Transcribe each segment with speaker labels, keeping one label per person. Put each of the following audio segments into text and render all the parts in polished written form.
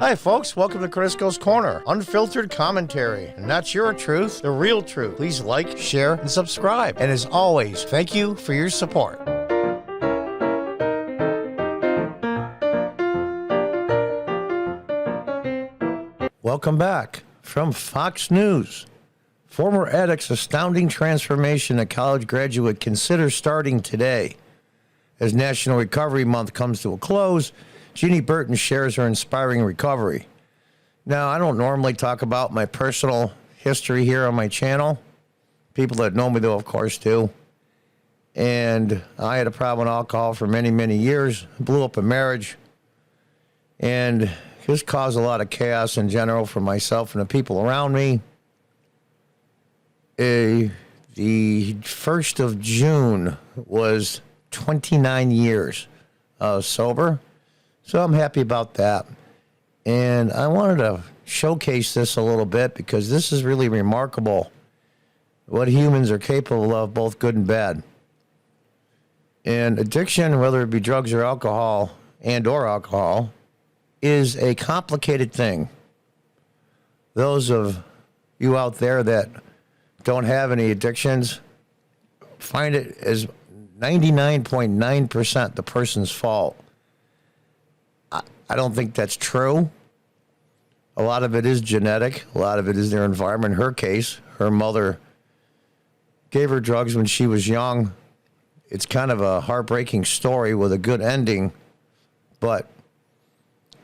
Speaker 1: Hi, folks. Welcome to Crisco's Corner. Unfiltered commentary. And that's your truth, the real truth. Please like, share, and subscribe. And as always, thank you for your support. Welcome back from Fox News. Former addict's astounding transformation a college graduate considers starting today. As National Recovery Month comes to a close, Jeannie Burton shares her inspiring recovery. Now, I don't normally talk about my personal history here on my channel. People that know me, though, of course, do. And I had a problem with alcohol for many, many years. Blew up a marriage. And this caused a lot of chaos in general for myself and the people around me. The 1st of June was 29 years sober. So I'm happy about that. And I wanted to showcase this a little bit because this is really remarkable what humans are capable of, both good and bad. And addiction, whether it be drugs or alcohol, is a complicated thing. Those of you out there that don't have any addictions find it as 99.9% the person's fault. I don't think that's true. A lot of it is genetic. A lot of it is their environment. In her case, her mother gave her drugs when she was young. It's kind of a heartbreaking story with a good ending, but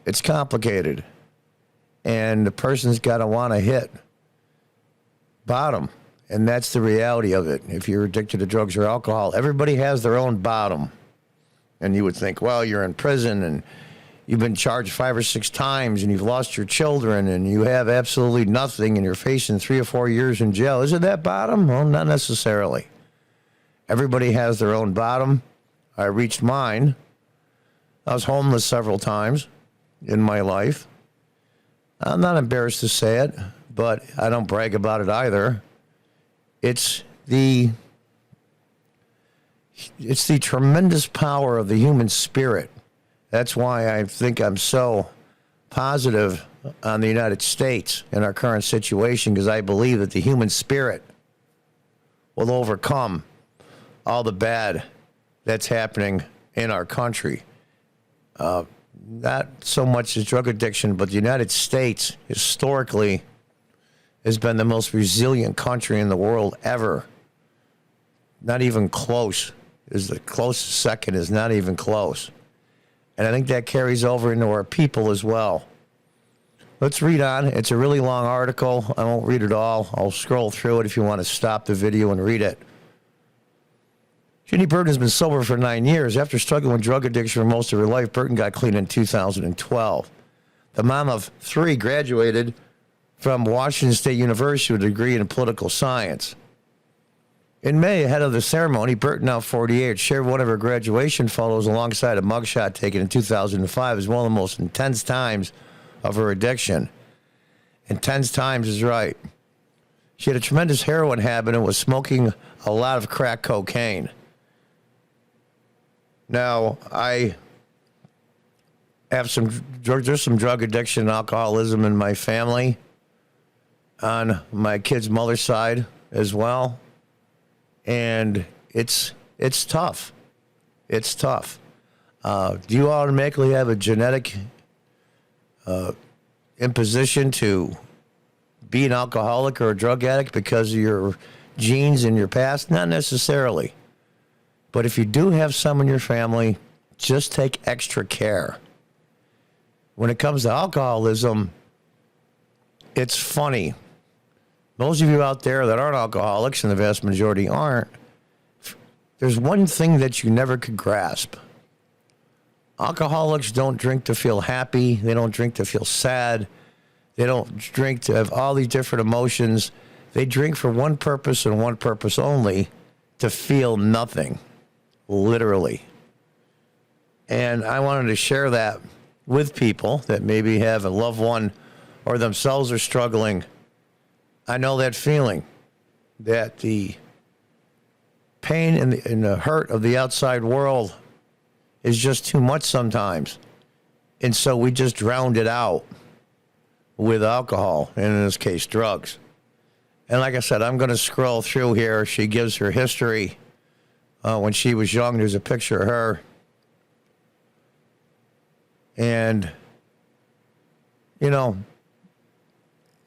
Speaker 1: it's complicated. And the person's got to want to hit bottom. And that's the reality of it. If you're addicted to drugs or alcohol, everybody has their own bottom. And you would think, well, you're in prison and you've been charged 5 or 6 times and you've lost your children and you have absolutely nothing and you're facing 3 or 4 years in jail. Is it that bottom? Well, not necessarily. Everybody has their own bottom. I reached mine. I was homeless several times in my life. I'm not embarrassed to say it, but I don't brag about it either. It's the tremendous power of the human spirit. That's why I think I'm so positive on the United States in our current situation, because I believe that the human spirit will overcome all the bad that's happening in our country. Not so much as drug addiction, but the United States historically has been the most resilient country in the world ever. Not even close. Is the closest second is not even close. And I think that carries over into our people as well. Let's read on. It's a really long article. I won't read it all. I'll scroll through it if you want to stop the video and read it. Jeannie Burton has been sober for 9 years. After struggling with drug addiction for most of her life, Burton got clean in 2012. The mom of 3 graduated from Washington State University with a degree in political science. In May, ahead of the ceremony, Burton, now 48, shared one of her graduation photos alongside a mugshot taken in 2005 as one of the most intense times of her addiction. Intense times is right. She had a tremendous heroin habit and was smoking a lot of crack cocaine. Now, I have there's some drug addiction and alcoholism in my family on my kid's mother's side as well. And it's tough. It's tough. Do you automatically have a genetic imposition to be an alcoholic or a drug addict because of your genes in your past? Not necessarily. But if you do have some in your family, just take extra care. When it comes to alcoholism, it's funny. Those of you out there that aren't alcoholics, and the vast majority aren't, there's one thing that you never could grasp. Alcoholics don't drink to feel happy. They don't drink to feel sad. They don't drink to have all these different emotions. They drink for one purpose and one purpose only, to feel nothing, literally. And I wanted to share that with people that maybe have a loved one or themselves are struggling. I know that feeling, that the pain and the hurt of the outside world is just too much sometimes. And so we just drowned it out with alcohol, and in this case, drugs. And like I said, I'm going to scroll through here. She gives her history. When she was young, there's a picture of her. And, you know,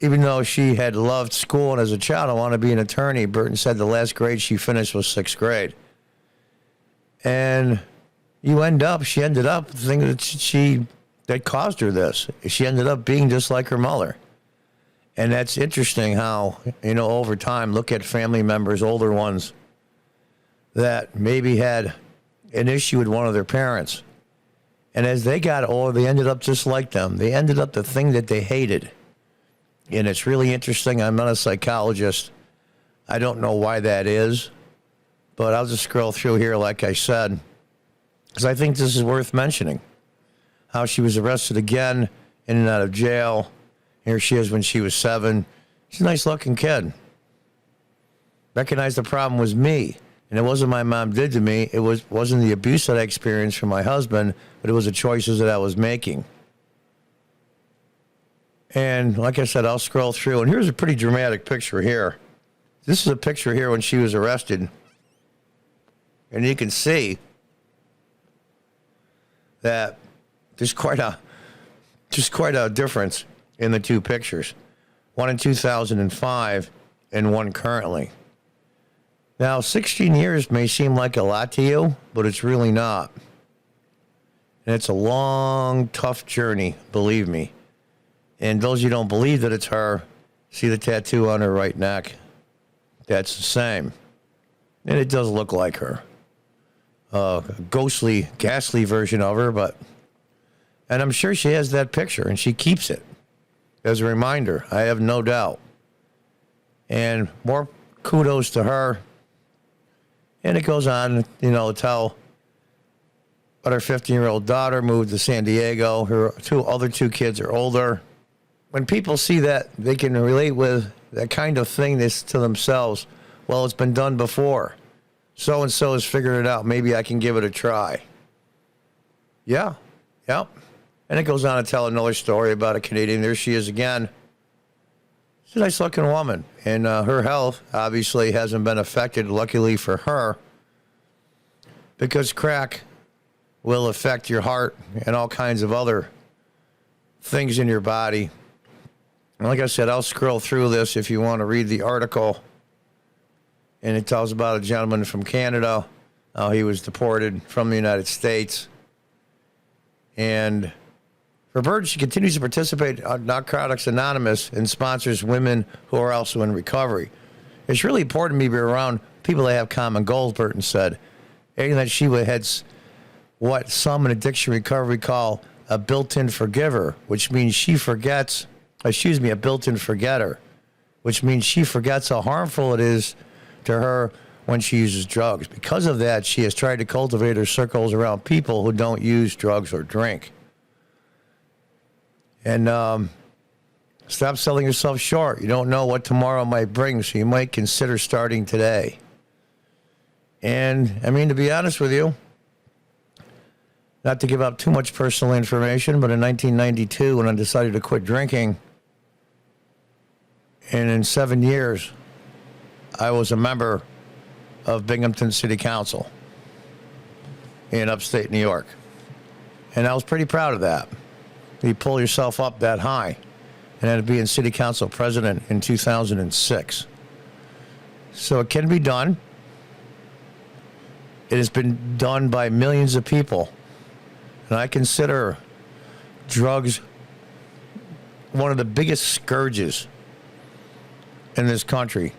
Speaker 1: even though she had loved school and as a child, I want to be an attorney, Burton said the last grade she finished was 6th grade. And she ended up thinking that caused her this. She ended up being just like her mother. And that's interesting how, over time, look at family members, older ones, that maybe had an issue with one of their parents. And as they got older, they ended up just like them. They ended up the thing that they hated. And it's really interesting. I'm not a psychologist. I don't know why that is. But I'll just scroll through here, like I said, because I think this is worth mentioning. How she was arrested again, in and out of jail. Here she is when she was 7. She's a nice-looking kid. Recognized the problem was me. And it wasn't my mom did to me. It wasn't the abuse that I experienced from my husband, but it was the choices that I was making. And like I said, I'll scroll through. And here's a pretty dramatic picture here. This is a picture here when she was arrested. And you can see that there's quite a difference in the two pictures. One in 2005 and one currently. Now, 16 years may seem like a lot to you, but it's really not. And it's a long, tough journey, believe me. And those of you who don't believe that it's her, see the tattoo on her right neck? That's the same. And it does look like her. A ghostly, ghastly version of her, and I'm sure she has that picture, and she keeps it as a reminder. I have no doubt. And more kudos to her. And it goes on, tell but her 15-year-old daughter moved to San Diego. Her other two kids are older. When people see that, they can relate with that kind of thing to themselves. Well, it's been done before. So-and-so has figured it out. Maybe I can give it a try. Yeah. Yep. And it goes on to tell another story about a Canadian. There she is again. She's a nice-looking woman. And her health obviously hasn't been affected, luckily for her, because crack will affect your heart and all kinds of other things in your body. And like I said, I'll scroll through this if you want to read the article. And it tells about a gentleman from Canada, how he was deported from the United States. And for Bird, she continues to participate on Narcotics Anonymous and sponsors women who are also in recovery. It's really important to me to be around people that have common goals, Burton said. And that she had what some in addiction recovery call a built-in forgiver, which means she forgets, a built-in forgetter, which means she forgets how harmful it is to her when she uses drugs. Because of that, she has tried to cultivate her circles around people who don't use drugs or drink. And stop selling yourself short. You don't know what tomorrow might bring, so you might consider starting today. And, to be honest with you, not to give out too much personal information, but in 1992, when I decided to quit drinking, and in 7 years, I was a member of Binghamton City Council in upstate New York. And I was pretty proud of that. You pull yourself up that high. And then to be in City Council president in 2006. So it can be done. It has been done by millions of people. And I consider drugs one of the biggest scourges in this country.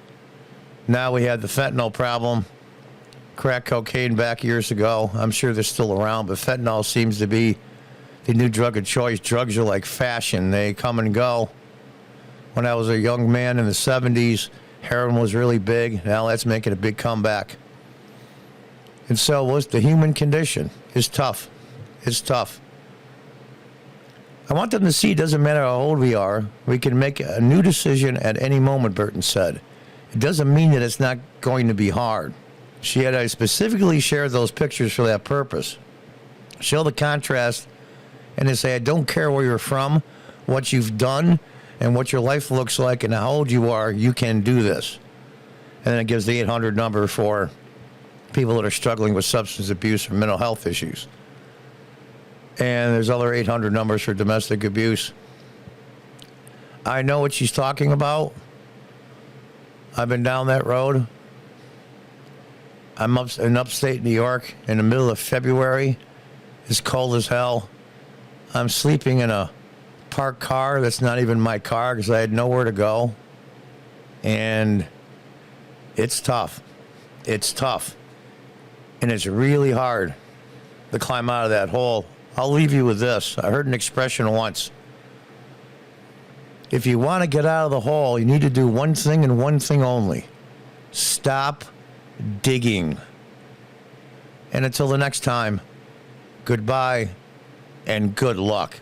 Speaker 1: Now we had the fentanyl problem, crack cocaine back years ago. I'm sure they're still around, but fentanyl seems to be the new drug of choice. Drugs are like fashion. They come and go. When I was a young man in the 70s, heroin was really big. Now that's making a big comeback. And so what's the human condition? It's tough. It's tough. I want them to see it doesn't matter how old we are. We can make a new decision at any moment, Burton said. It doesn't mean that it's not going to be hard. She had I specifically shared those pictures for that purpose. Show the contrast and to say, I don't care where you're from, what you've done, and what your life looks like and how old you are, you can do this. And then it gives the 800 number for people that are struggling with substance abuse or mental health issues. And there's other 800 numbers for domestic abuse. I know what she's talking about. I've been down that road. I'm up in upstate New York in the middle of February. It's cold as hell. I'm sleeping in a parked car that's not even my car because I had nowhere to go. And it's tough. It's tough. And it's really hard to climb out of that hole. I'll leave you with this. I heard an expression once. If you want to get out of the hole, you need to do one thing and one thing only. Stop digging. And until the next time, goodbye and good luck.